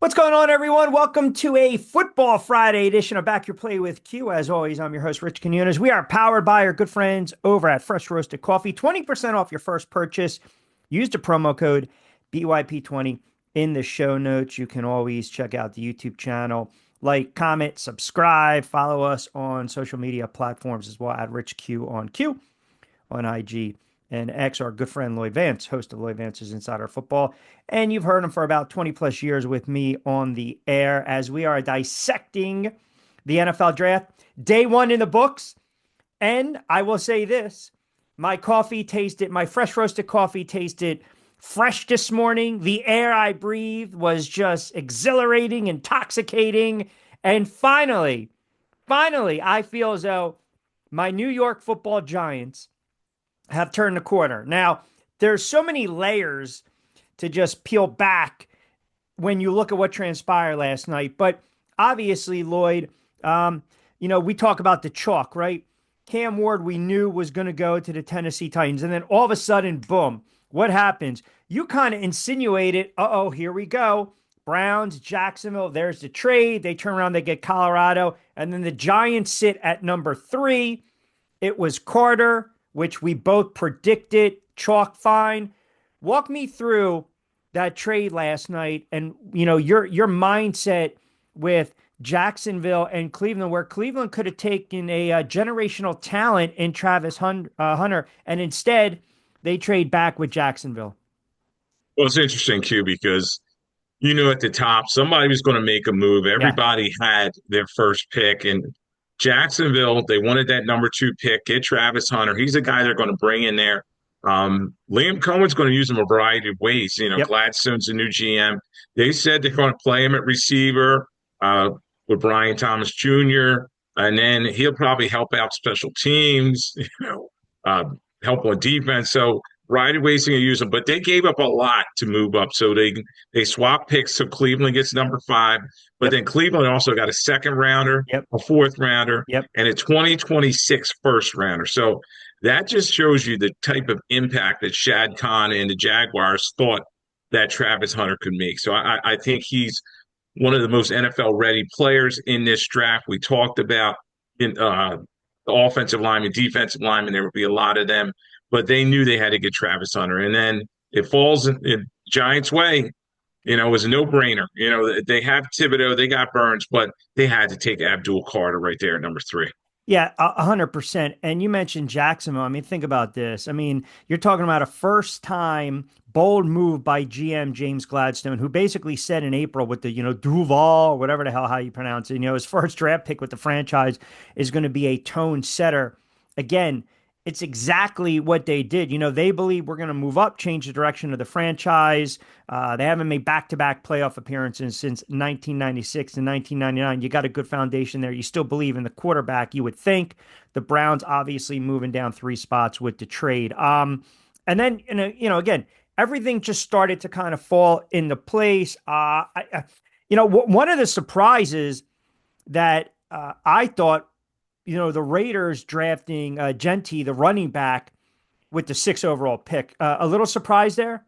What's going on, everyone? Welcome to a Football Friday edition of Back Your Play with Q. As always, I'm your host, Rich Quinones. We are powered by our good friends over at Fresh Roasted Coffee. 20% off your first purchase. Use the promo code BYP20 in the show notes. You can always check out the YouTube channel. Like, comment, subscribe, follow us on social media platforms as well at Rich Q on IG and X, our good friend Lloyd Vance, host of Lloyd Vance's Insider Football. And you've heard him for about 20 plus years with me on the air as we are dissecting the NFL draft. Day one in the books. And I will say this, my fresh roasted coffee tasted fresh this morning. The air I breathed was just exhilarating, intoxicating. And finally, I feel as though my New York Football Giants have turned the corner. Now, there's so many layers to just peel back when you look at what transpired last night. But obviously, Lloyd, we talk about the chalk, right? Cam Ward, we knew was going to go to the Tennessee Titans. And then all of a sudden, boom, what happens? You kind of insinuated, here we go. Browns, Jacksonville, there's the trade. They turn around, they get Colorado. And then the Giants sit at number 3. It was Carter, which we both predicted, chalk fine. Walk me through that trade last night and, your mindset with Jacksonville and Cleveland, where Cleveland could have taken a generational talent in Travis Hunter, and instead they trade back with Jacksonville. Well, it's interesting, Q, because at the top, somebody was going to make a move. Yeah. Everybody had their first pick, and Jacksonville, they wanted that number 2 pick, get Travis Hunter. He's a guy they're going to bring in there. Liam Cohen's going to use him a variety of ways. Yep. Gladstone's the new GM. They said they're going to play him at receiver with Brian Thomas Jr., and then he'll probably help out special teams, uh, help on defense. So variety of ways to use them, but they gave up a lot to move up. So they swapped picks. So Cleveland gets number 5, but Yep. then Cleveland also got a second rounder, Yep. a fourth rounder, Yep. and a 2026 first rounder. So that just shows you the type of impact that Shad Khan and the Jaguars thought that Travis Hunter could make. So I think he's one of the most NFL ready players in this draft. We talked about the offensive lineman, defensive lineman. There would be a lot of them, but they knew they had to get Travis Hunter. And then it falls in Giants' way. It was a no-brainer. They have Thibodeau, they got Burns, but they had to take Abdul Carter right there at number 3. Yeah, 100%. And you mentioned Jacksonville. I mean, think about this. I mean, you're talking about a first time bold move by GM James Gladstone, who basically said in April with the, Duval, whatever the hell, how you pronounce it, his first draft pick with the franchise is going to be a tone setter. Again, it's exactly what they did. They believe we're going to move up, change the direction of the franchise. They haven't made back-to-back playoff appearances since 1996 and 1999. You got a good foundation there. You still believe in the quarterback, you would think. The Browns obviously moving down 3 spots with the trade. And then, again, everything just started to kind of fall into place. One of the surprises that I thought, the Raiders drafting Gentry, the running back, with the 6th overall pick. A little surprise there?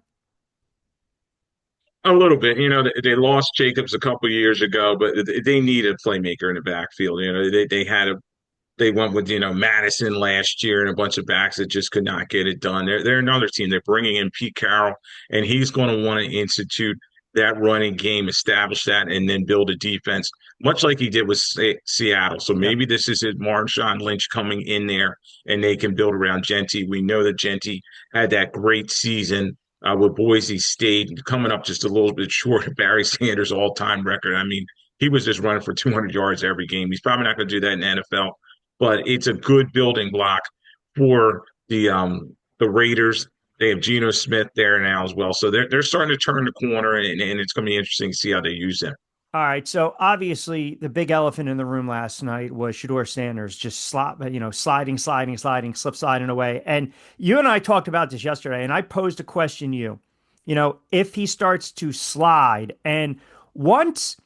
A little bit. They lost Jacobs a couple years ago, but they need a playmaker in the backfield. They went with Madison last year and a bunch of backs that just could not get it done. They're another team. They're bringing in Pete Carroll, and he's going to want to institute that running game, establish that, and then build a defense, much like he did with Seattle. So Yep. maybe this is Marshawn Lynch coming in there, and they can build around Gentry. We know that Gentry had that great season with Boise State, coming up just a little bit short of Barry Sanders' all-time record. I mean, he was just running for 200 yards every game. He's probably not going to do that in the NFL, but it's a good building block for the Raiders. They have Geno Smith there now as well, so they're starting to turn the corner, and it's going to be interesting to see how they use him. All right. So obviously, the big elephant in the room last night was Shedeur Sanders just slip sliding away. And you and I talked about this yesterday, and I posed a question to you. If he starts to slide, and once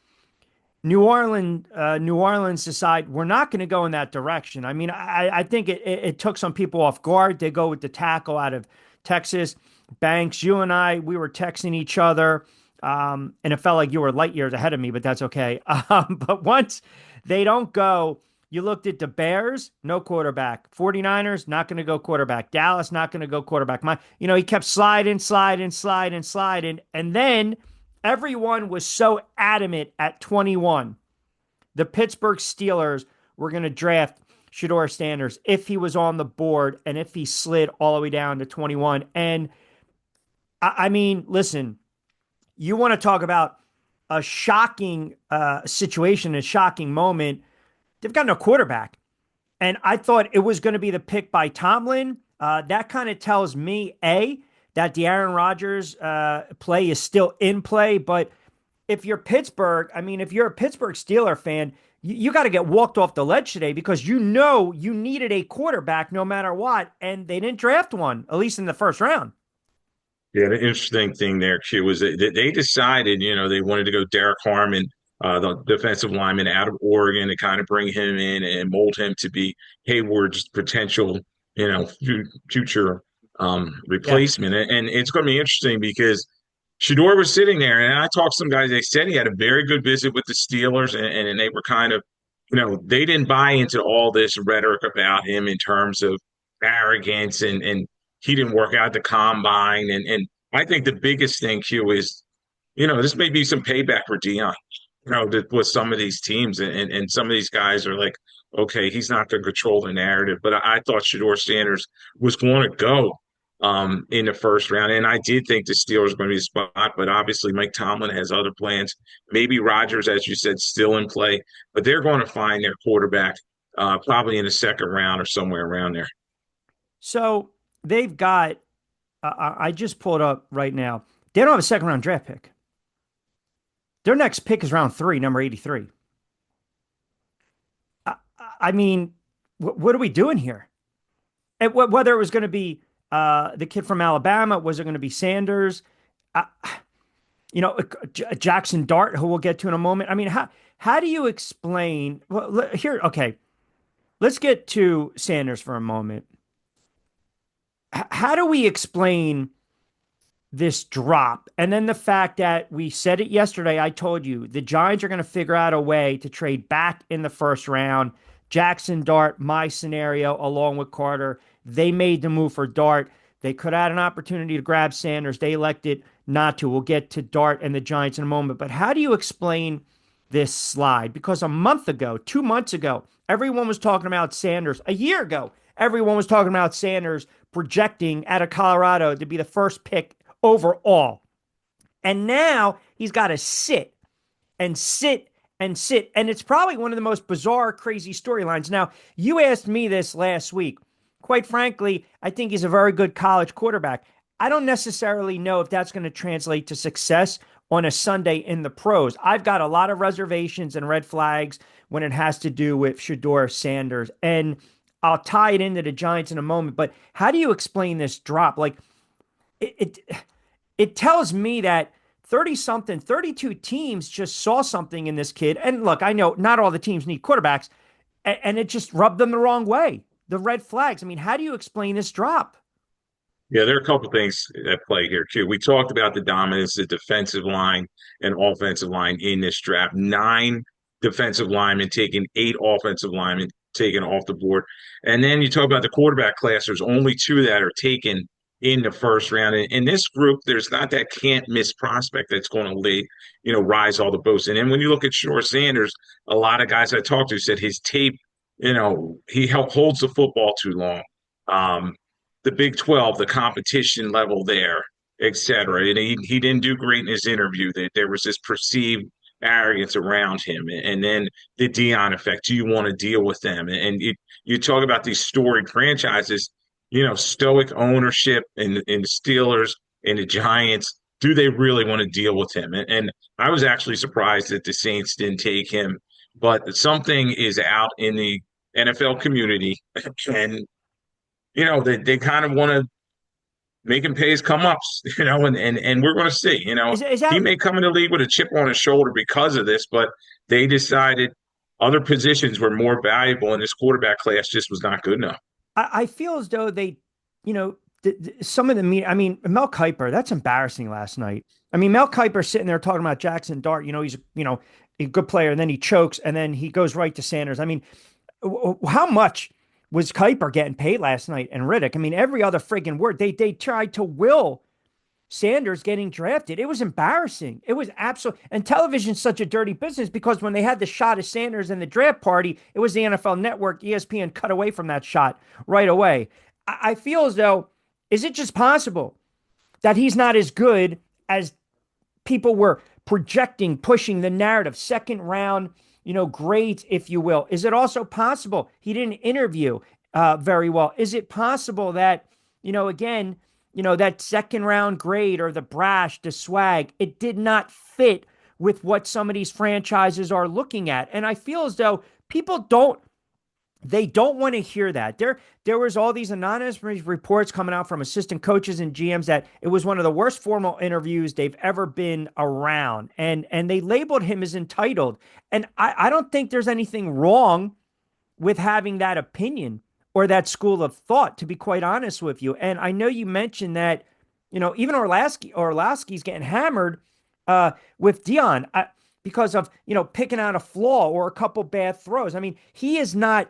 New Orleans decide we're not going to go in that direction. I mean, I think it took some people off guard. They go with the tackle out of Texas. Banks, you and I, we were texting each other And it felt like you were light years ahead of me, but that's okay. But once they don't go, you looked at the Bears, no quarterback. 49ers, not going to go quarterback. Dallas, not going to go quarterback. He kept sliding, sliding, sliding, sliding. And then everyone was so adamant at 21. The Pittsburgh Steelers were going to draft Shedeur Sanders if he was on the board and if he slid all the way down to 21. And I mean, listen, you want to talk about a shocking situation, a shocking moment. They've got no quarterback. And I thought it was going to be the pick by Tomlin. That kind of tells me, A, that the Aaron Rodgers play is still in play. But if you're Pittsburgh, I mean, if you're a Pittsburgh Steeler fan, you got to get walked off the ledge today because you know you needed a quarterback no matter what. And they didn't draft one, at least in the first round. Yeah, the interesting thing there, Q, was that they decided, they wanted to go Derek Harmon, the defensive lineman out of Oregon, to kind of bring him in and mold him to be Hayward's potential, future Yeah. replacement. And it's going to be interesting because Shedeur was sitting there, and I talked to some guys. They said he had a very good visit with the Steelers, and they were kind of, they didn't buy into all this rhetoric about him in terms of arrogance and he didn't work out the combine. And I think the biggest thing, Q, is, this may be some payback for Dion, with some of these teams. And some of these guys are like, okay, he's not going to control the narrative. But I thought Shedeur Sanders was going to go in the first round. And I did think the Steelers were going to be the spot, but obviously Mike Tomlin has other plans. Maybe Rodgers, as you said, still in play, but they're going to find their quarterback probably in the second round or somewhere around there. So they've got, I just pulled up right now. They don't have a second round draft pick. Their next pick is round 3, number 83. I, I mean, what are we doing here? Whether it was going to be the kid from Alabama, was it going to be Sanders? Uh, Jackson Dart, who we'll get to in a moment. I mean, how do you explain? Well, here, okay, let's get to Sanders for a moment. How do we explain this drop? And then the fact that we said it yesterday, I told you the Giants are going to figure out a way to trade back in the first round. Jackson Dart, my scenario, along with Carter, they made the move for Dart. They could have had an opportunity to grab Sanders. They elected not to. We'll get to Dart and the Giants in a moment. But how do you explain this slide? Because a month ago, 2 months ago, everyone was talking about Sanders. A year ago, everyone was talking about Sanders projecting out of Colorado to be the first pick overall. And now he's got to sit and sit and sit. And it's probably one of the most bizarre, crazy storylines. Now, you asked me this last week. Quite frankly, I think he's a very good college quarterback. I don't necessarily know if that's going to translate to success on a Sunday in the pros. I've got a lot of reservations and red flags when it has to do with Shedeur Sanders. And I'll tie it into the Giants in a moment. But how do you explain this drop? Like, it tells me that 30 something, 32 teams just saw something in this kid. And look, I know not all the teams need quarterbacks, and it just rubbed them the wrong way. The red flags. I mean, how do you explain this drop? Yeah, there are a couple of things at play here, too. We talked about the dominance of defensive line and offensive line in this draft. 9 defensive linemen taken, 8 offensive linemen taken off the board. And then you talk about the quarterback class. There's only 2 that are taken in the first round. And in this group, there's not that can't miss prospect that's going to rise all the boats. And then when you look at Shedeur Sanders, a lot of guys I talked to said his tape, he holds the football too long. The Big 12, the competition level there, et cetera. And he didn't do great in his interview. That there was this perceived arrogance around him. And then the Dion effect. Do you want to deal with them? And you talk about these storied franchises, stoic ownership in the Steelers and the Giants. Do they really want to deal with him? And I was actually surprised that the Saints didn't take him. But something is out in the NFL community, and they kind of want to make him pay his come ups, and we're going to see. Is He that? may come in the league with a chip on his shoulder because of this, but they decided other positions were more valuable, and this quarterback class just was not good enough. I feel as though they, you know, some of the media, I mean, Mel Kiper, that's embarrassing last night. I mean, Mel Kiper sitting there talking about Jackson Dart, he's, a good player, and then he chokes, and then he goes right to Sanders. I mean, how much was Kiper getting paid last night and Riddick? I mean, every other friggin' word. They tried to will Sanders getting drafted. It was embarrassing. It was absolute. And television's such a dirty business because when they had the shot of Sanders in the draft party, it was the NFL Network. ESPN cut away from that shot right away. I feel as though, is it just possible that he's not as good as people were projecting, pushing the narrative, second round, grades, if you will? Is it also possible he didn't interview very well? Is it possible that, again, that second round grade or the brash, the swag, it did not fit with what some of these franchises are looking at? And I feel as though they don't want to hear that. There was all these anonymous reports coming out from assistant coaches and GMs that it was one of the worst formal interviews they've ever been around. And they labeled him as entitled. And I don't think there's anything wrong with having that opinion or that school of thought, to be quite honest with you. And I know you mentioned that, even Orlowski's getting hammered with Dion because of, picking out a flaw or a couple bad throws. I mean, he is not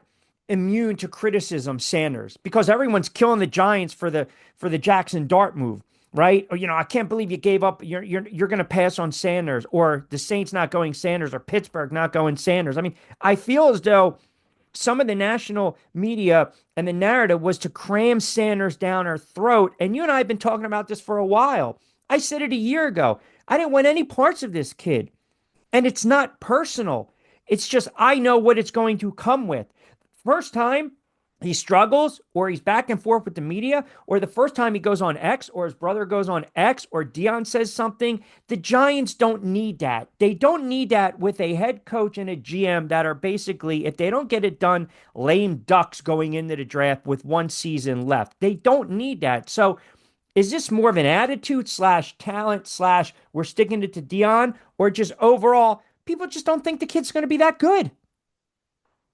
immune to criticism, Sanders, because everyone's killing the Giants for the Jackson Dart move, right? Or, I can't believe you gave up. You're going to pass on Sanders, or the Saints not going Sanders, or Pittsburgh not going Sanders. I mean, I feel as though some of the national media and the narrative was to cram Sanders down our throat. And you and I have been talking about this for a while. I said it a year ago. I didn't want any parts of this kid. And it's not personal. It's just I know what it's going to come with. First time he struggles, or he's back and forth with the media, or the first time he goes on X, or his brother goes on X, or Dion says something, the Giants don't need that. They don't need that with a head coach and a GM that are basically, if they don't get it done, lame ducks going into the draft with one season left. They don't need that. So is this more of an attitude slash talent slash we're sticking it to Dion, or just overall, people just don't think the kid's going to be that good?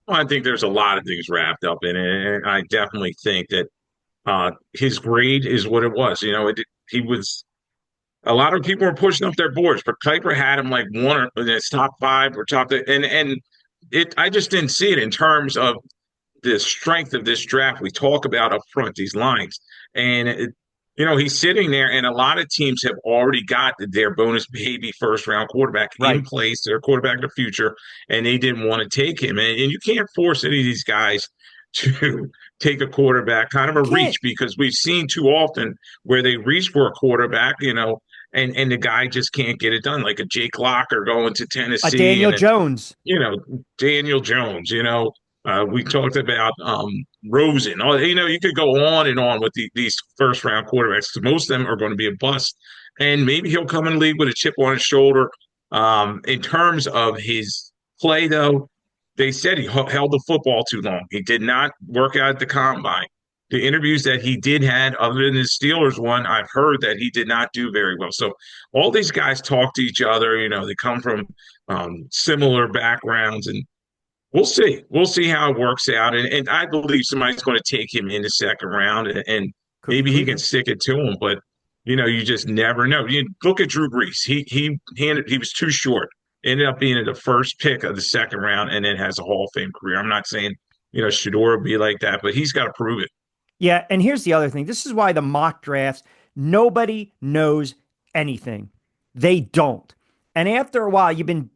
Well, I think there's a lot of things wrapped up in it, and I definitely think that his grade is what it was. He was a lot of people were pushing up their boards, but Kuiper had him like one in his top five or and it. I just didn't see it in terms of the strength of this draft we talk about up front, these lines. And, he's sitting there, and a lot of teams have already got their bonus baby first round quarterback in Right. place, their quarterback of the future, and they didn't want to take him. And you can't force any of these guys to take a quarterback, kind of You a reach, can't. because we've seen too often where they reach for a quarterback, and the guy just can't get it done, like a Jake Locker going to A Tennessee, Daniel and Jones. you know, Daniel Jones, we talked about Rosen. You could go on and on with these first round quarterbacks, because most of them are going to be a bust. And maybe he'll come in the league with a chip on his shoulder. In terms of his play, though, they said he held the football too long. He did not work out at the combine. The interviews that he did had, other than the Steelers one, I've heard that he did not do very well. So all these guys talk to each other. They come from similar backgrounds, and we'll see. We'll see how it works out. And I believe somebody's going to take him in the second round, and Could be maybe he can Cleveland. stick it to him. But you just never know. You look at Drew Brees. He was too short. Ended up being the first pick of the second round, and then has a Hall of Fame career. I'm not saying Shedeur will be like that, but he's got to prove it. Yeah, and here's the other thing. This is why the mock drafts, nobody knows anything. They don't. And after a while, you and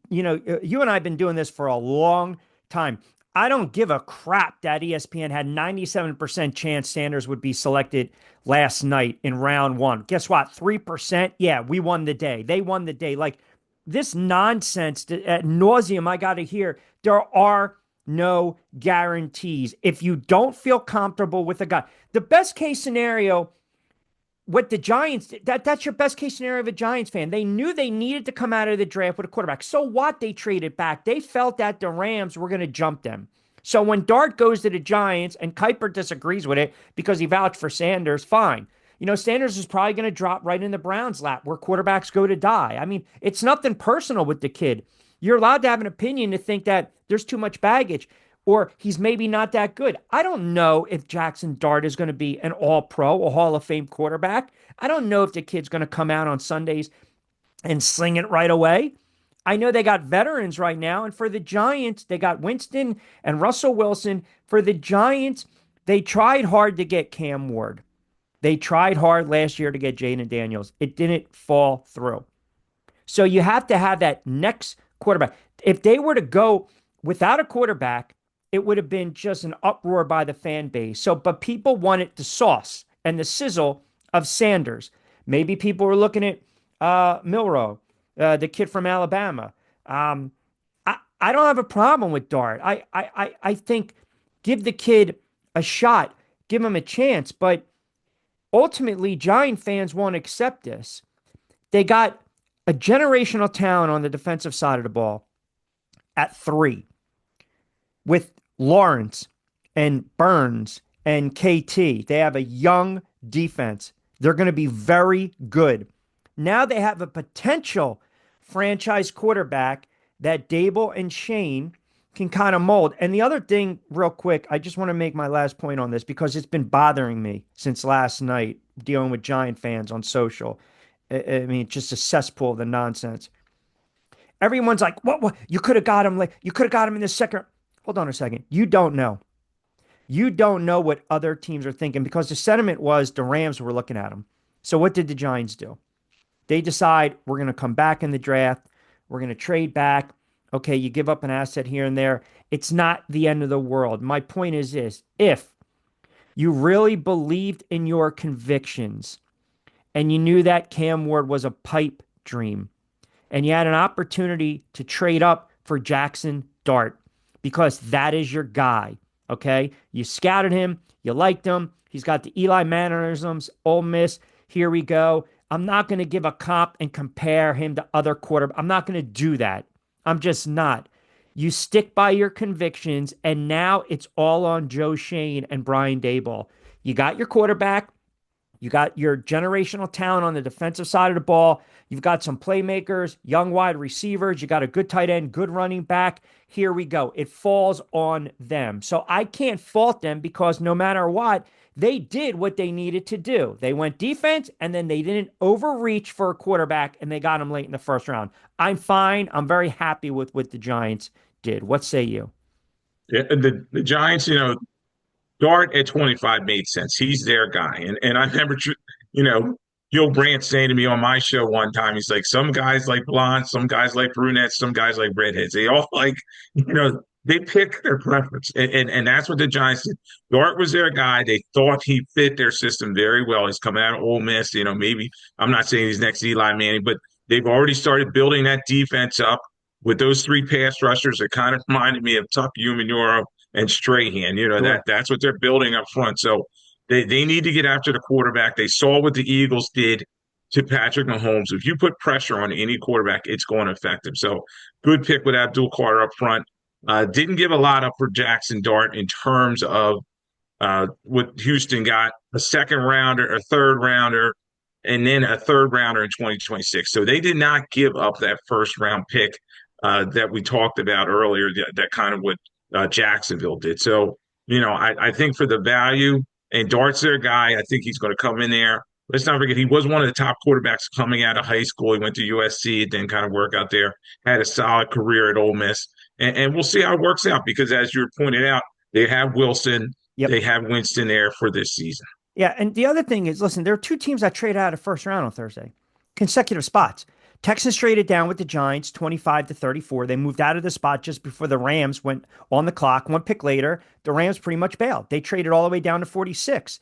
I have been doing this for a long time. I don't give a crap that ESPN had 97% chance Sanders would be selected last night in round one. Guess what? 3%. Yeah, we won the day. They won the day. Like this nonsense at nauseum, I got to hear. There are no guarantees. If you don't feel comfortable with a guy, the best case scenario, what the Giants, that's your best case scenario of a Giants fan. They knew they needed to come out of the draft with a quarterback. So what? They traded back. They felt that the Rams were going to jump them. So when Dart goes to the Giants and Kuiper disagrees with it because he vouched for Sanders, fine. Sanders is probably going to drop right in the Browns' lap where quarterbacks go to die. I mean, it's nothing personal with the kid. You're allowed to have an opinion to think that there's too much baggage. or he's maybe not that good. I don't know if Jackson Dart is going to be an all pro, a Hall of Fame quarterback. I don't know if the kid's going to come out on Sundays and sling it right away. I know they got veterans right now. And for the Giants, they got Winston and Russell Wilson. For the Giants, they tried hard to get Cam Ward. They tried hard last year to get Jaden Daniels. It didn't fall through. So you have to have that next quarterback. If they were to go without a quarterback, it would have been just an uproar by the fan base. So, but people wanted the sauce and the sizzle of Sanders. Maybe people were looking at Milroe, the kid from Alabama. I don't have a problem with Dart. I think give the kid a shot, give him a chance. But ultimately, Giant fans won't accept this. They got a generational talent on the defensive side of the ball at 3 with Lawrence and Burns and KT. They have a young defense. They're going to be very good. Now they have a potential franchise quarterback that Dable and Shane can kind of mold. And the other thing, real quick, I just want to make my last point on this because it's been bothering me since last night dealing with Giant fans on social. I mean, just a cesspool of the nonsense. Everyone's like, what? You could have got him like you could have got him in the second. Hold on a second. You don't know. You don't know what other teams are thinking because the sentiment was the Rams were looking at him. So what did the Giants do? They decide we're going to come back in the draft. We're going to trade back. Okay, you give up an asset here and there. It's not the end of the world. My point is this. If you really believed in your convictions and you knew that Cam Ward was a pipe dream and you had an opportunity to trade up for Jackson Dart because that is your guy, okay? You scouted him. You liked him. He's got the Eli mannerisms, Ole Miss. Here we go. I'm not going to give a comp and compare him to other quarterbacks. I'm not going to do that. I'm just not. You stick by your convictions, and now it's all on Joe Shane and Brian Daboll. You got your quarterback. You got your generational talent on the defensive side of the ball. You've got some playmakers, young wide receivers. You got a good tight end, good running back. Here we go. It falls on them. So I can't fault them because no matter what, they did what they needed to do. They went defense and then they didn't overreach for a quarterback and they got him late in the first round. I'm fine. I'm very happy with what the Giants did. What say you? Yeah, the Giants, Dart at 25 made sense. He's their guy. And I remember, you know, Gil Brandt saying to me on my show one time, he's like, some guys like blondes, some guys like brunettes, some guys like redheads. They all like, they pick their preference. And that's what the Giants did. Dart was their guy. They thought he fit their system very well. He's coming out of Ole Miss. Maybe I'm not saying he's next Eli Manning, but they've already started building that defense up with those 3 pass rushers. It kind of reminded me of Tuck Umanura and Strahan. Sure. That's what they're building up front. So they need to get after the quarterback. They saw what the Eagles did to Patrick Mahomes. If you put pressure on any quarterback, it's going to affect him. So good pick with Abdul Carter up front. Didn't give a lot up for Jackson Dart in terms of what Houston got, a second rounder, a third rounder, and then a third rounder in 2026. So they did not give up that first round pick that we talked about earlier, that kind of what Jacksonville did. So, I think for the value, and Dart's their guy, I think he's going to come in there. Let's not forget, he was one of the top quarterbacks coming out of high school. He went to USC, then kind of work out there, had a solid career at Ole Miss. And we'll see how it works out because, as you pointed out, they have Wilson, Yep. they have Winston there for this season. Yeah, and the other thing is, listen, there are 2 teams that traded out of first round on Thursday, consecutive spots. Texans traded down with the Giants, 25 to 34. They moved out of the spot just before the Rams went on the clock. 1 pick later, the Rams pretty much bailed. They traded all the way down to 46.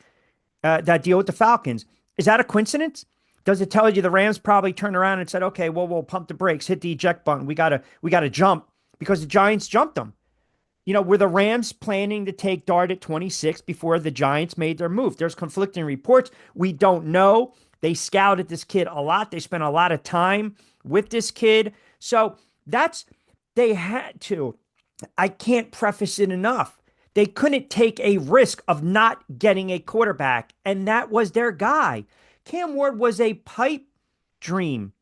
That deal with the Falcons. Is that a coincidence? Does it tell you the Rams probably turned around and said, "Okay, well, we'll pump the brakes, hit the eject button. We gotta jump," because the Giants jumped them. Were the Rams planning to take Dart at 26 before the Giants made their move? There's conflicting reports. We don't know. They scouted this kid a lot. They spent a lot of time with this kid. So they had to. I can't preface it enough. They couldn't take a risk of not getting a quarterback, and that was their guy. Cam Ward was a pipe dream.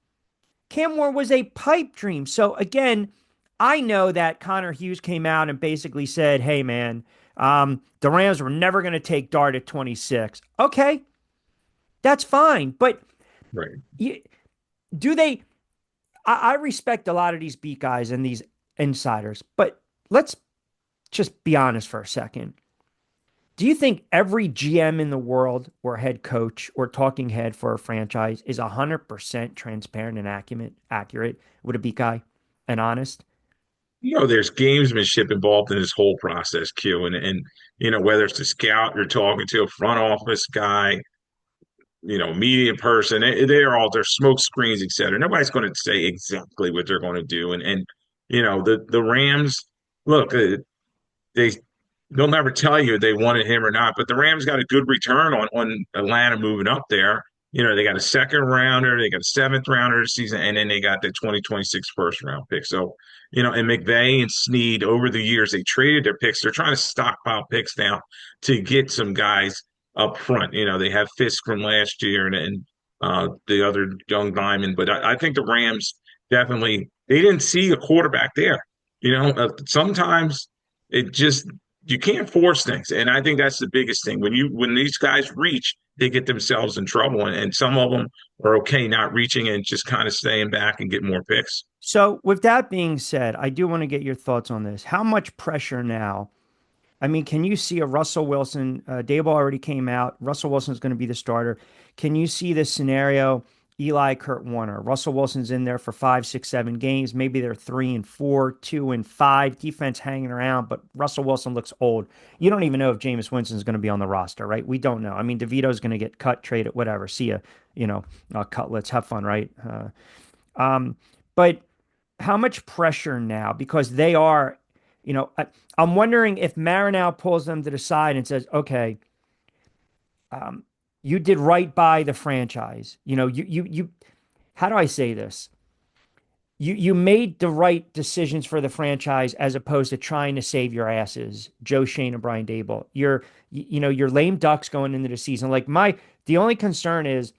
Cam Ward was a pipe dream. So again, I know that Connor Hughes came out and basically said, "Hey, man, the Rams were never going to take Dart at 26." Okay, that's fine, but Right. you, do they? I respect a lot of these beat guys and these insiders, but let's just be honest for a second. Do you think every GM in the world or head coach or talking head for a franchise is 100% transparent and accurate with a beat guy and honest? There's gamesmanship involved in this whole process, Q, and whether it's the scout you're talking to, a front office guy, media person, they're all their smoke screens, et cetera. Nobody's going to say exactly what they're going to do, and the Rams, look, they they'll never tell you they wanted him or not, but the Rams got a good return on Atlanta moving up there. They got a second rounder, they got a seventh rounder this season, and then they got the 2026 first round pick. So, and McVay and Snead over the years, they traded their picks. They're trying to stockpile picks now to get some guys up front. They have Fisk from last year and the other young diamond, but I think the Rams definitely they didn't see a quarterback there. Sometimes it just you can't force things, and I think that's the biggest thing. When these guys reach, they get themselves in trouble, and some of them are okay not reaching and just kind of staying back and get more picks. So, with that being said, I do want to get your thoughts on this. How much pressure now? I mean, can you see a Russell Wilson? Dable already came out. Russell Wilson's going to be the starter. Can you see this scenario? Eli, Kurt Warner. Russell Wilson's in there for 5, 6, 7 games. Maybe they're 3-4, 2-5. Defense hanging around, but Russell Wilson looks old. You don't even know if Jameis Winston's going to be on the roster, right? We don't know. I mean, DeVito's going to get cut, traded, whatever. See ya, cutlets. Have fun, right? But how much pressure now? Because they are, I'm wondering if Marinow pulls them to the side and says, okay, you did right by the franchise. How do I say this? You made the right decisions for the franchise as opposed to trying to save your asses, Joe Shane and Brian Dable. You're lame ducks going into the season. The only concern is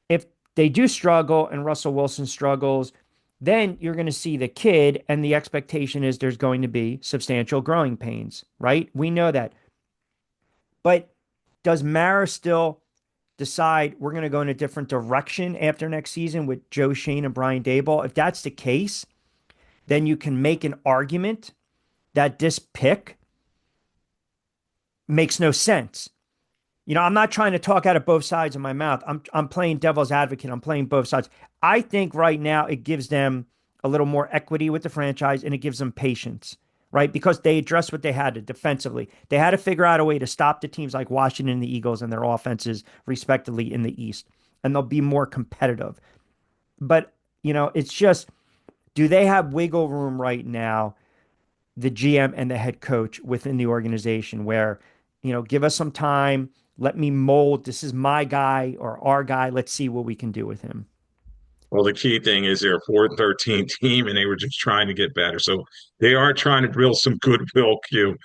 if they do struggle and Russell Wilson struggles, then you're going to see the kid, and the expectation is there's going to be substantial growing pains, right? We know that. But does Mara still decide we're going to go in a different direction after next season with Joe Shane and Brian Dable? If that's the case, then you can make an argument that this pick makes no sense. I'm not trying to talk out of both sides of my mouth. I'm playing devil's advocate. I'm playing both sides. I think right now it gives them a little more equity with the franchise and it gives them patience, right? Because they addressed what they had to defensively. They had to figure out a way to stop the teams like Washington and the Eagles and their offenses, respectively, in the East. And they'll be more competitive. But, it's just, do they have wiggle room right now, the GM and the head coach within the organization, where, give us some time, let me mold. This is my guy or our guy. Let's see what we can do with him. Well, the key thing is they're a 4-13 team, and they were just trying to get better. So they are trying to build some goodwill, Q,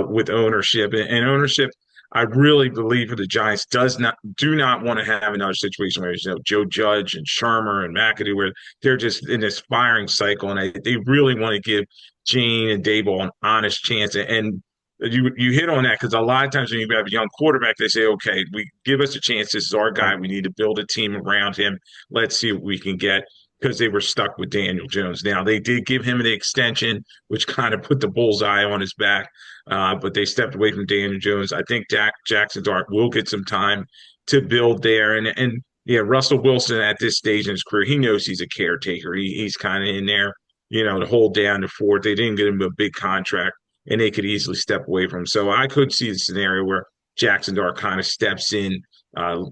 with ownership. And ownership, I really believe for the Giants do not want to have another situation where Joe Judge and Shermer and McAdoo, where they're just in this firing cycle, and they really want to give Gene and Dable an honest chance. And you hit on that because a lot of times when you have a young quarterback, they say, "Okay, we give us a chance. This is our guy. Right. We need to build a team around him. Let's see what we can get." Because they were stuck with Daniel Jones. Now they did give him the extension, which kind of put the bullseye on his back, but they stepped away from Daniel Jones. I think Jackson Dart will get some time to build there, and yeah, Russell Wilson at this stage in his career, he knows he's a caretaker. He's kind of in there, to hold down the fort. They didn't get him a big contract and they could easily step away from him. So I could see the scenario where Jackson Dart kind of steps in uh,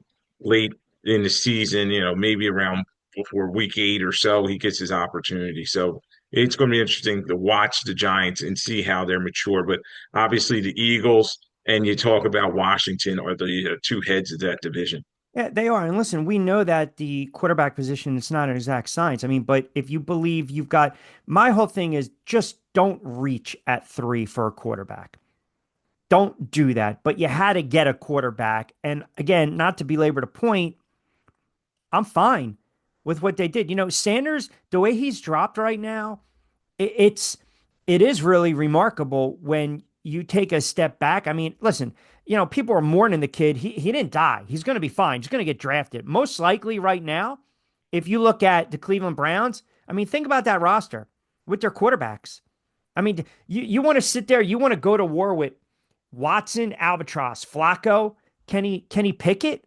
late in the season, maybe around before week 8 or so, he gets his opportunity. So it's going to be interesting to watch the Giants and see how they're mature. But obviously, the Eagles and you talk about Washington are the two heads of that division. Yeah, they are. And listen, we know that the quarterback position, it's not an exact science. I mean, but if you believe you've got, my whole thing is just don't reach at 3 for a quarterback. Don't do that. But you had to get a quarterback. And again, not to belabor the point, I'm fine with what they did. Sanders, the way he's dropped right now, it's it is really remarkable when you take a step back. I mean, listen, people are mourning the kid. He didn't die. He's going to be fine. He's going to get drafted. Most likely right now, if you look at the Cleveland Browns, I mean, think about that roster with their quarterbacks. I mean, you want to sit there, you want to go to war with Watson, Albatross, Flacco, Kenny Pickett.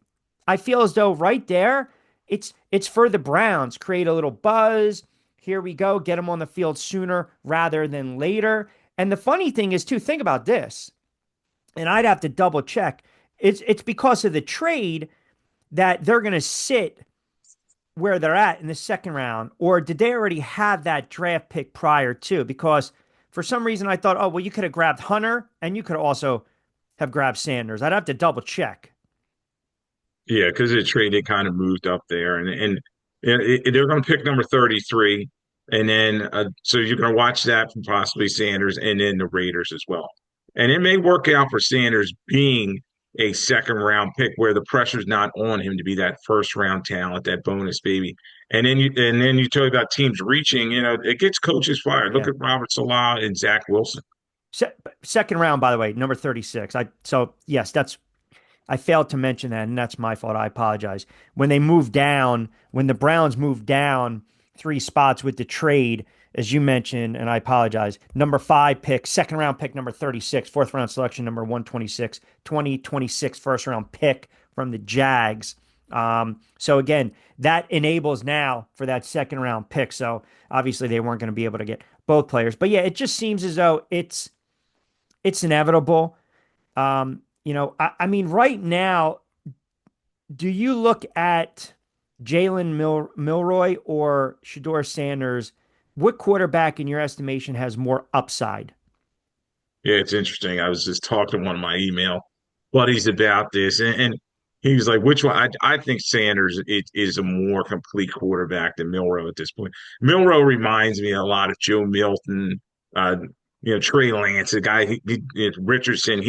I feel as though right there, it's for the Browns. Create a little buzz. Here we go. Get them on the field sooner rather than later. And the funny thing is, too, think about this. And I'd have to double check. It's because of the trade that they're going to sit where they're at in the second round, or did they already have that draft pick prior to? Because for some reason I thought, oh, well, you could have grabbed Hunter and you could also have grabbed Sanders. I'd have to double check. Yeah, because of the trade, they kind of moved up there, and they're going to pick number 33, and then so you're going to watch that from possibly Sanders, and then the Raiders as well. And it may work out for Sanders being a second round pick where the pressure's not on him to be that first round talent, that bonus baby. And then you talk about teams reaching, it gets coaches fired. Look Yeah. at Robert Salah and Zach Wilson. Se- Second round, by the way, number 36. So yes, that's I failed to mention that, and that's my fault. I apologize. When the Browns moved down three spots with the trade, as you mentioned, and I apologize, number five pick, second round pick, number 36, fourth round selection, number 126, 2026 first round pick from the Jags. So again, that enables now for that second round pick. So obviously they weren't going to be able to get both players. But yeah, it just seems as though it's inevitable. I mean, right now, do you look at Milroy or Shedeur Sanders? What quarterback, in your estimation, has more upside? Yeah, it's interesting. I was just talking to one of my email buddies about this, and he was like, "Which one?" I think Sanders is a more complete quarterback than Milrow at this point. Milrow reminds me a lot of Joe Milton, uh, Trey Lance, the guy, Richardson.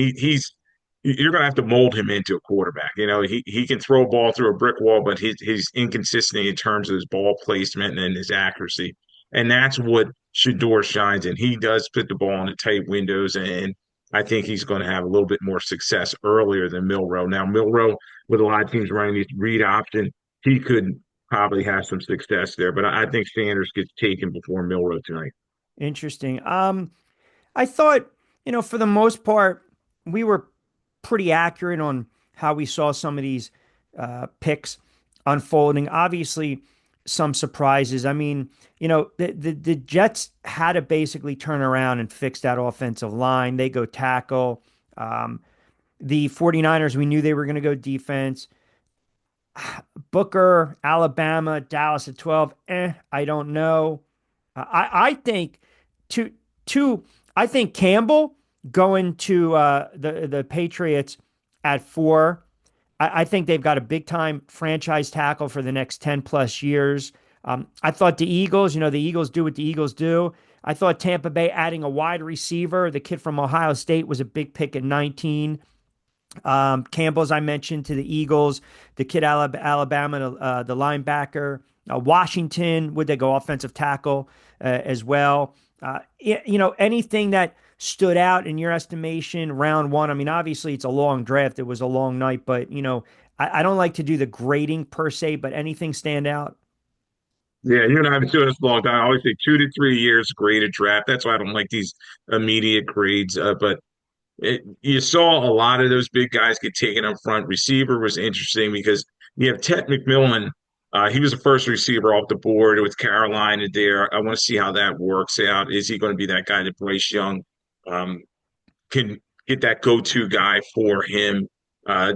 You're going to have to mold him into a quarterback. He can throw a ball through a brick wall, but his inconsistency in terms of his ball placement and his accuracy, and that's what Shedeur shines in. He does put the ball in the tight windows, and I think he's going to have a little bit more success earlier than Milrow. Now, Milrow, with a lot of teams running these read option, he could probably have some success there, but I think Sanders gets taken before Milrow tonight. Interesting. I thought, for the most part, we were pretty accurate on how we saw some of these picks unfolding. Obviously, some surprises. I mean, the Jets had to basically turn around and fix that offensive line. They go tackle. The 49ers, we knew they were going to go defense. Booker, Alabama, Dallas at 12. I don't know. I think two two. I think Campbell going to the Patriots at 4. I think they've got a big time franchise tackle for the next 10 plus years. I thought the Eagles, the Eagles do what the Eagles do. I thought Tampa Bay adding a wide receiver, the kid from Ohio State, was a big pick at 19. Campbell, as I mentioned, to the Eagles, the kid Alabama, the linebacker. Washington, would they go offensive tackle as well? Anything that stood out in your estimation, round one? I mean, obviously it's a long draft. It was a long night, but I don't like to do the grading per se, but anything stand out? Yeah, you and I have been doing this a long time. I always say 2 to 3 years graded draft. That's why I don't like these immediate grades. But you saw a lot of those big guys get taken up front. Receiver was interesting because you have Ted McMillan. He was the first receiver off the board with Carolina there. I want to see how that works out. Is he going to be that guy that Bryce Young um, can get that go-to guy for him? Uh,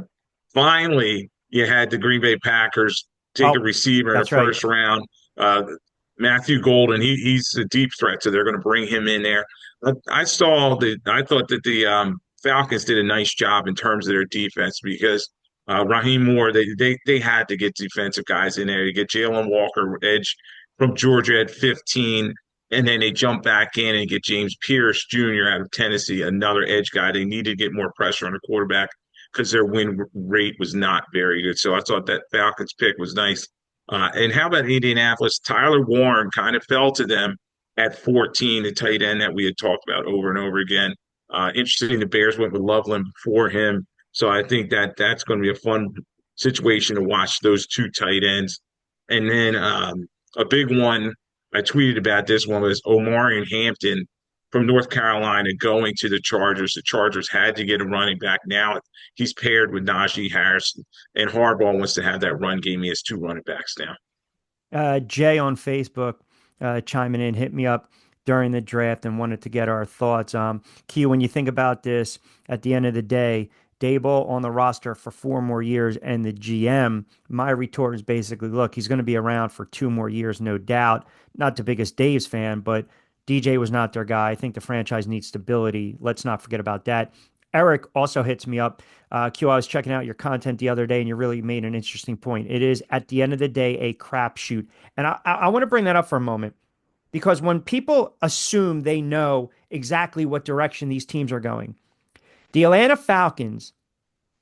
Finally, you had the Green Bay Packers take a Oh, receiver in the that's right. first round. Uh, Matthew Golden, he's a deep threat, so they're going to bring him in there. I thought that the Falcons did a nice job in terms of their defense because Raheem Moore, they had to get defensive guys in there. You get Jalen Walker, edge from Georgia at 15, and then they jump back in and get James Pierce Jr. out of Tennessee, another edge guy. They needed to get more pressure on the quarterback because their win rate was not very good. So I thought that Falcons pick was nice. And how about Indianapolis? Tyler Warren kind of fell to them at 14, the tight end that we had talked about over and over again. Interesting, the Bears went with Loveland before him. So I think that that's going to be a fun situation to watch those two tight ends. And then a big one, I tweeted about this one, was Omarion Hampton from North Carolina going to the Chargers. The Chargers had to get a running back. Now he's paired with Najee Harris, and Harbaugh wants to have that run game. He has two running backs now. Jay on Facebook chiming in, hit me up during the draft and wanted to get our thoughts. Q, when you think about this, at the end of the day, Dable on the roster for 4 more years and the GM, my retort is basically, look, he's going to be around for 2 more years, no doubt. Not the biggest Dave's fan, but DJ was not their guy. I think the franchise needs stability. Let's not forget about that. Eric also hits me up. Q, I was checking out your content the other day, and you really made an interesting point. It is, at the end of the day, a crapshoot. And I want to bring that up for a moment because when people assume they know exactly what direction these teams are going, the Atlanta Falcons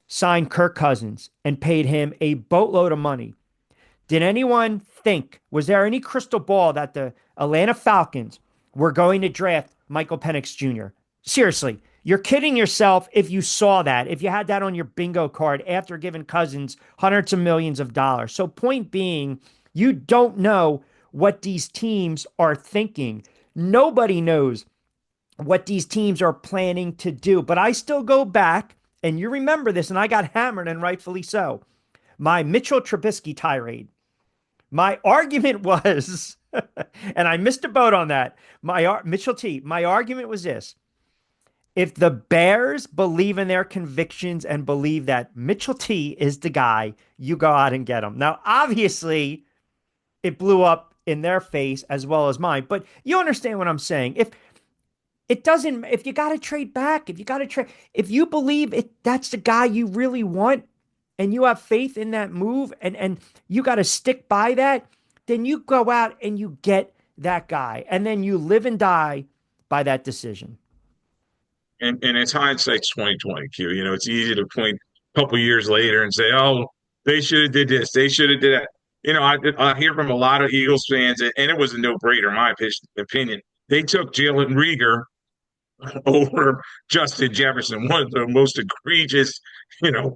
signed Kirk Cousins and paid him a boatload of money. Did anyone think, was there any crystal ball that the Atlanta Falcons were going to draft Michael Penix Jr.? Seriously, you're kidding yourself if you saw that, if you had that on your bingo card after giving Cousins hundreds of millions of dollars. So, point being, you don't know what these teams are thinking. Nobody knows what these teams are planning to do. But I still go back, and you remember this, and I got hammered, and rightfully so. My Mitchell Trubisky tirade. My argument was, and I missed a boat on that. Mitchell T. My argument was this: if the Bears believe in their convictions and believe that Mitchell T is the guy, you go out and get him. Now, obviously, it blew up in their face as well as mine, but you understand what I'm saying. If it doesn't, if you got to trade back, if you got to trade, if you believe it, that's the guy you really want, and you have faith in that move, and you got to stick by that, then you go out and you get that guy, and then you live and die by that decision. And it's hindsight's 2020, Q. You know, it's easy to point a couple years later and say, "Oh, they should have did this, they should have did that." You know, I hear from a lot of Eagles fans, and it was a no-brainer, in my opinion. They took Jalen Rieger over Justin Jefferson, one of the most egregious,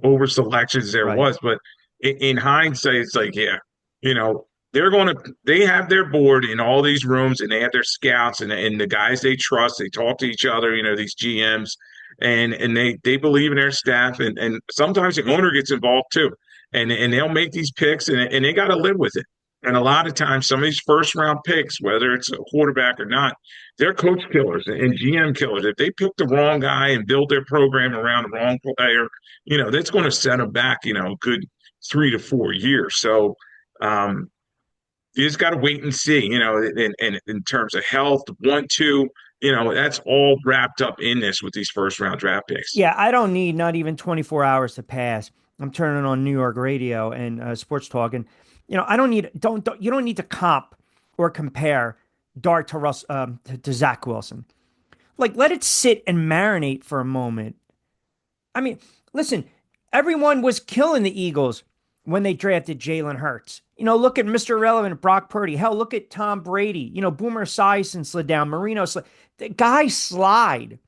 over selections there Right. was. But in hindsight, it's like, yeah, they have their board in all these rooms, and they have their scouts and the guys they trust. They talk to each other, these GMs, and they believe in their staff, and sometimes the owner gets involved too, and they'll make these picks, and they got to live with it. And a lot of times, some of these first round picks, whether it's a quarterback or not, they're coach killers and GM killers. If they pick the wrong guy and build their program around the wrong player, that's going to set them back, a good 3 to 4 years. So you just got to wait and see, in terms of health, 1, 2, that's all wrapped up in this with these first round draft picks. Yeah, I don't need not even 24 hours to pass. I'm turning on New York radio and sports talk, and I don't need don't you don't need to comp or compare Dart to Russ to Zach Wilson. Like, let it sit and marinate for a moment. I mean, listen, everyone was killing the Eagles when they drafted Jalen Hurts. Look at Mr. Irrelevant, Brock Purdy. Hell, look at Tom Brady. Boomer Esiason slid down. Marino slid. The guys slide,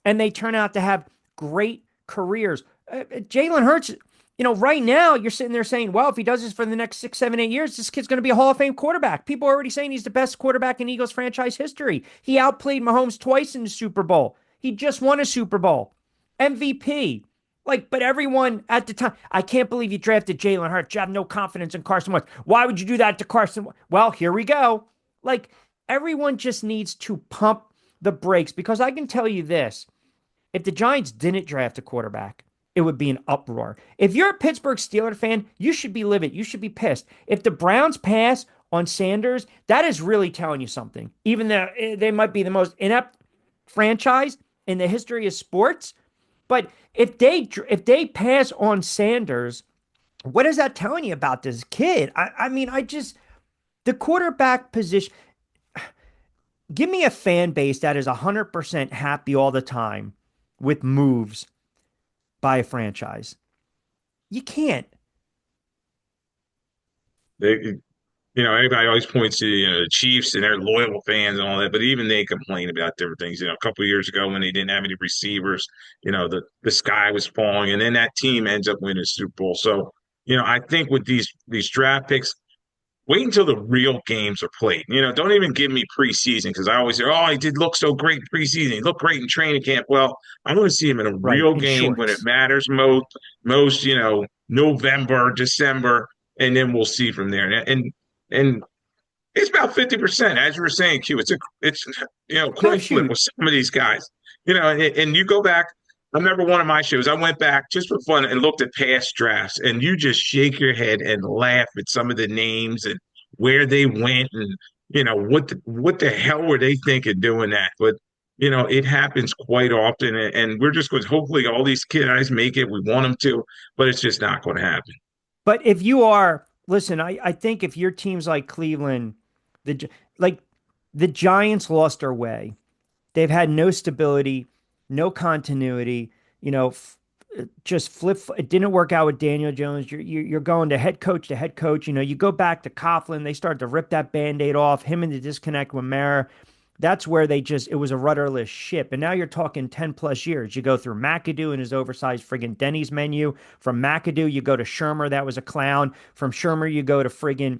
and they turn out to have great careers. Jalen Hurts, right now you're sitting there saying, well, if he does this for the next 6, 7, 8 years, this kid's going to be a Hall of Fame quarterback. People are already saying he's the best quarterback in Eagles franchise history. He outplayed Mahomes twice in the Super Bowl. He just won a Super Bowl. MVP. But everyone at the time, I can't believe you drafted Jalen Hurts. You have no confidence in Carson Wentz. Why would you do that to Carson? Well, here we go. Everyone just needs to pump the brakes, because I can tell you this. If the Giants didn't draft a quarterback, it would be an uproar. If you're a Pittsburgh Steelers fan, you should be livid. You should be pissed. If the Browns pass on Sanders, that is really telling you something. Even though they might be the most inept franchise in the history of sports, but if they pass on Sanders, what is that telling you about this kid? I mean, the quarterback position. Give me a fan base that is 100% happy all the time with moves by a franchise. You can't. They, Everybody always points to, the Chiefs and their loyal fans and all that, but even they complain about different things. A couple of years ago when they didn't have any receivers, the sky was falling, and then that team ends up winning the Super Bowl. So, I think with these draft picks, wait until the real games are played. Don't even give me preseason because I always say, "Oh, he did look so great in preseason. He looked great in training camp." Well, I want to see him in a Right. real In game when it shorts. matters most, November, December, and then we'll see from there. And it's about 50%, as you were saying, Q. It's coin flip Crapshoot. with some of these guys. And you go back. I remember one of my shows. I went back just for fun and looked at past drafts, and you just shake your head and laugh at some of the names and where they went, and what the hell were they thinking doing that? But it happens quite often, and we're just going to hopefully all these guys make it. We want them to, but it's just not going to happen. But if you are, listen, I think if your team's like Cleveland, like the Giants lost their way. They've had no stability, no continuity. You know, just flip. It didn't work out with Daniel Jones. You're going to head coach to head coach. You go back to Coughlin. They start to rip that Band-Aid off. Him and the disconnect with Mara. That's where it was a rudderless ship. And now you're talking 10 plus years. You go through McAdoo and his oversized friggin' Denny's menu. From McAdoo, you go to Shermer. That was a clown. From Shermer, you go to friggin'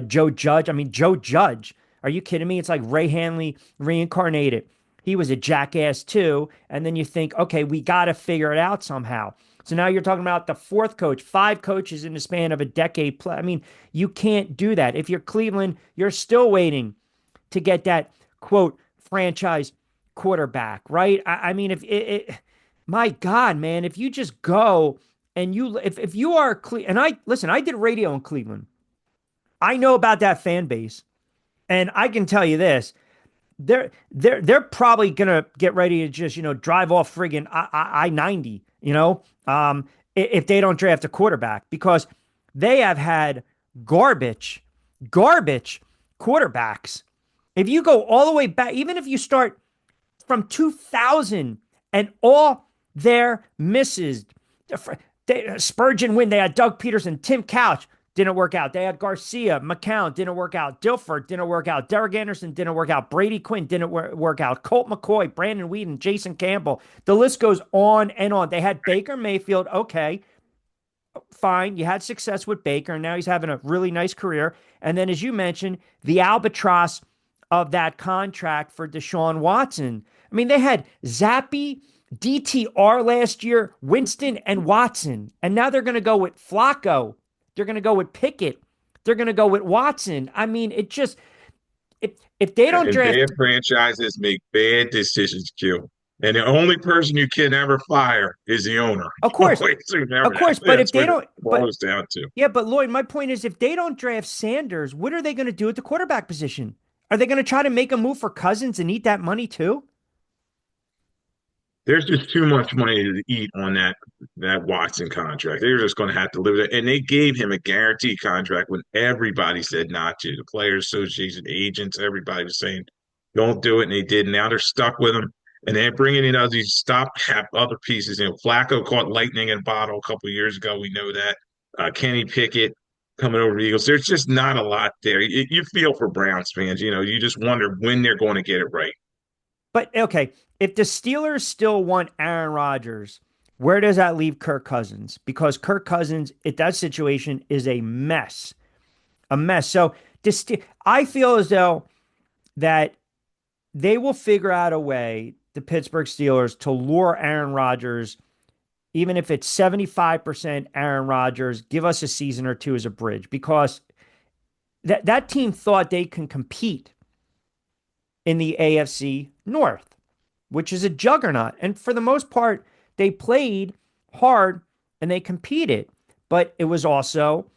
Joe Judge. I mean, Joe Judge. Are you kidding me? It's like Ray Hanley reincarnated. He was a jackass too. And then you think, okay, we got to figure it out somehow. So now you're talking about the fourth coach, five coaches in the span of a decade. I mean, you can't do that. If you're Cleveland, you're still waiting to get that quote franchise quarterback, right? I mean, my God, man, if you just go and if you are and I listen, I did radio in Cleveland. I know about that fan base, and I can tell you this: they're probably gonna get ready to just drive off friggin' I 90, if they don't draft a quarterback because they have had garbage, garbage quarterbacks. If you go all the way back, even if you start from 2000 and all their misses, Spurgeon win, they had Doug Peterson, Tim Couch, didn't work out. They had Garcia, McCown, didn't work out. Dilfer, didn't work out. Derek Anderson, didn't work out. Brady Quinn, didn't work out. Colt McCoy, Brandon Whedon, Jason Campbell. The list goes on and on. They had Baker Mayfield. Okay, fine. You had success with Baker, and now he's having a really nice career. And then, as you mentioned, the albatross of that contract for Deshaun Watson. I mean, they had Zappy, DTR last year, Winston, and Watson. And now they're going to go with Flacco. They're going to go with Pickett. They're going to go with Watson. I mean, it just, if they don't And draft, bad franchises make bad decisions, Q. And the only person you can ever fire is the owner. of course, Always remember of that. course, but if That's they what it don't, but boils down to. yeah, but Lloyd, my point is if they don't draft Sanders, what are they going to do at the quarterback position? Are they going to try to make a move for Cousins and eat that money too? There's just too much money to eat on that Watson contract. They're just going to have to live with it. And they gave him a guaranteed contract when everybody said not to. The Players Association, agents, everybody was saying, "Don't do it," and they did. Now they're stuck with him, and they're bringing in these stopgap other pieces. Flacco caught lightning in a bottle a couple of years ago. We know that. Kenny Pickett coming over the Eagles. There's just not a lot there. You feel for Browns fans. You just wonder when they're going to get it right. But okay, if the Steelers still want Aaron Rodgers, where does that leave Kirk Cousins? Because Kirk Cousins, at that situation, is a mess. A mess. So I feel as though that they will figure out a way, the Pittsburgh Steelers, to lure Aaron Rodgers, even if it's 75% Aaron Rodgers, give us a season or two as a bridge. Because that team thought they can compete in the AFC North, which is a juggernaut. And for the most part, they played hard and they competed. But it was also,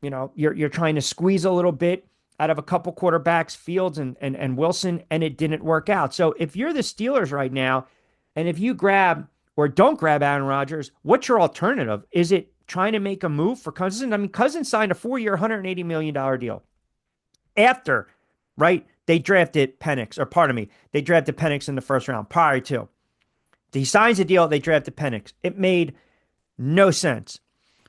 you're trying to squeeze a little bit out of a couple quarterbacks, Fields and Wilson, and it didn't work out. So if you're the Steelers right now, and if you grab or don't grab Aaron Rodgers, what's your alternative? Is it trying to make a move for Cousins? I mean, Cousins signed a 4-year, $180 million deal after, right? They drafted Penix, or pardon me, they drafted Penix in the first round prior to. He signs a deal, they drafted Penix. It made no sense.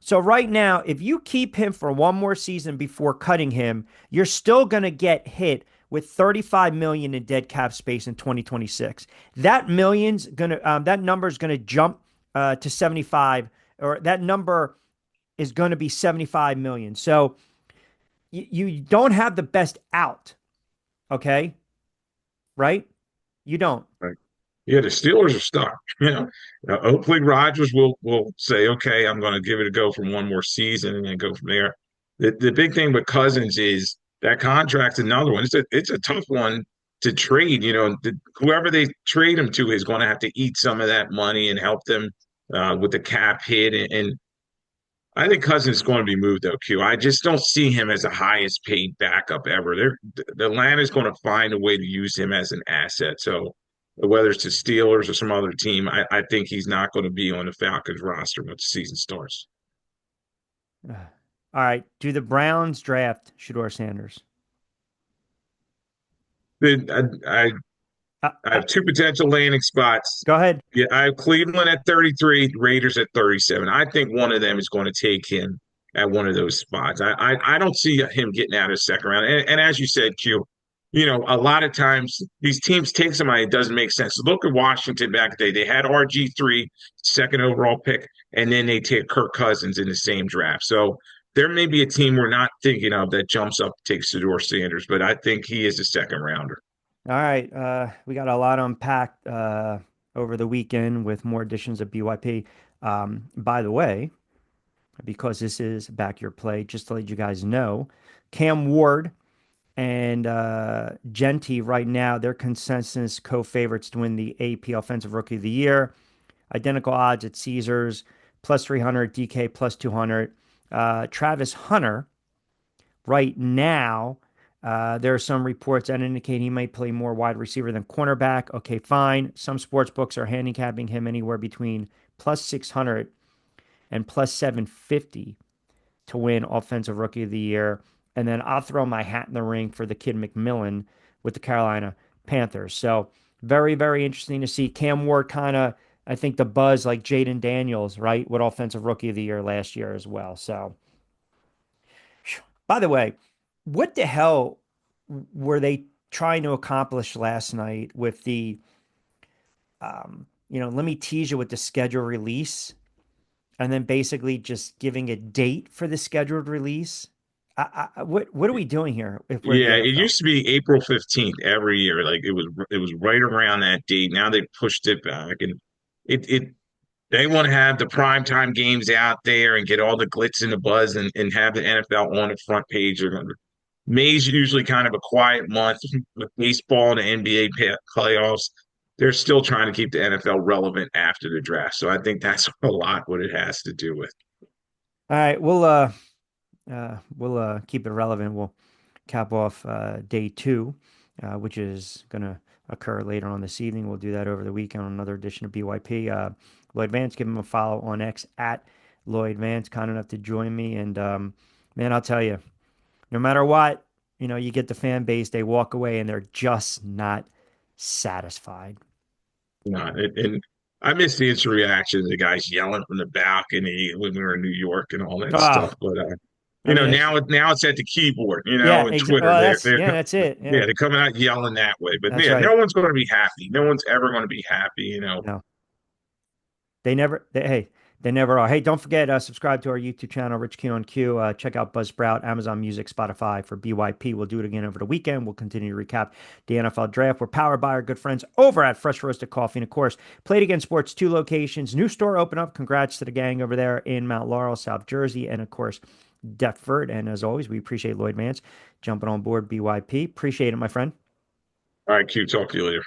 So right now, if you keep him for one more season before cutting him, you're still going to get hit with 35 million in dead cap space in 2026. That number is going to jump to 75, or that number is going to be 75 million. So you don't have the best out, okay? Right? You don't. Right. Yeah, the Steelers are stuck. Hopefully Rodgers will say, okay, I'm going to give it a go for one more season and then go from there. The big thing with Cousins is that contract's another one. It's a tough one to trade. Whoever they trade him to is going to have to eat some of that money and help them with the cap hit. And I think Cousins is going to be moved though, Q. I just don't see him as the highest paid backup ever. The Atlanta's going to find a way to use him as an asset. So whether it's the Steelers or some other team, I think he's not going to be on the Falcons roster once the season starts. All right. Do the Browns draft Shedeur Sanders? I, I Uh, have two potential landing spots. go ahead. Yeah, I have Cleveland at 33, Raiders at 37. I think one of them is going to take him at one of those spots. I don't see him getting out of the second round. And as you said, Q, a lot of times these teams take somebody that doesn't make sense. Look at Washington back then. They had RG3, second overall pick, and then they take Kirk Cousins in the same draft. So there may be a team we're not thinking of that jumps up to take Shedeur Sanders, but I think he is a second rounder. All right. We got a lot unpacked over the weekend with more editions of BYP. By the way, because this is back your play, just to let you guys know, Cam Ward and Genty right now, their consensus co-favorites to win the AP Offensive Rookie of the Year. Identical odds at Caesars, plus 300, DK plus 200. Travis Hunter right now, there are some reports that indicate he might play more wide receiver than cornerback. Okay, fine. Some sports books are handicapping him anywhere between plus 600 and plus 750 to win Offensive Rookie of the Year. And then I'll throw my hat in the ring for the kid McMillan with the Carolina Panthers. So very, very interesting to see Cam Ward kind of, I think, the buzz like Jaden Daniels, right, with Offensive Rookie of the Year last year as well. So, by the way, what the hell were they trying to accomplish last night with let me tease you with the schedule release and then basically just giving a date for the scheduled release? What are we doing here if we're the Yeah, it NFL? used to be April 15th every year. Like it was right around that date. Now they pushed it back and it they want to have the primetime games out there and get all the glitz and the buzz and have the NFL on the front page. May's usually kind of a quiet month with baseball and the NBA playoffs. They're still trying to keep the NFL relevant after the draft. So I think that's a lot what it has to do with. All right, we'll keep it relevant. We'll cap off day two, which is going to occur later on this evening. We'll do that over the weekend on another edition of BYP. Lloyd Vance, give him a follow on X at Lloyd Vance, kind enough to join me. And man, I'll tell you, no matter what, you get the fan base, they walk away and they're just not satisfied. And I miss the instant reaction, the guys yelling from the balcony when we were in New York and all that Oh, stuff. But I mean, now it's at the keyboard, yeah, and Twitter. well, They're yeah, that's it. yeah, Yeah, they're coming out yelling that way. But that's yeah, right. no one's going to be happy. No one's ever going to be happy. No. Hey, they never are. Hey, don't forget, subscribe to our YouTube channel, Rich Q on Q. Check out Buzzsprout, Amazon Music, Spotify for BYP. We'll do it again over the weekend. We'll continue to recap the NFL draft. We're powered by our good friends over at Fresh Roasted Coffee. And of course, Play It Again Sports, 2 locations. New store open up. Congrats to the gang over there in Mount Laurel, South Jersey. And of course, Deptford. And as always, we appreciate Lloyd Vance jumping on board BYP. Appreciate it, my friend. All right, Q, talk to you later.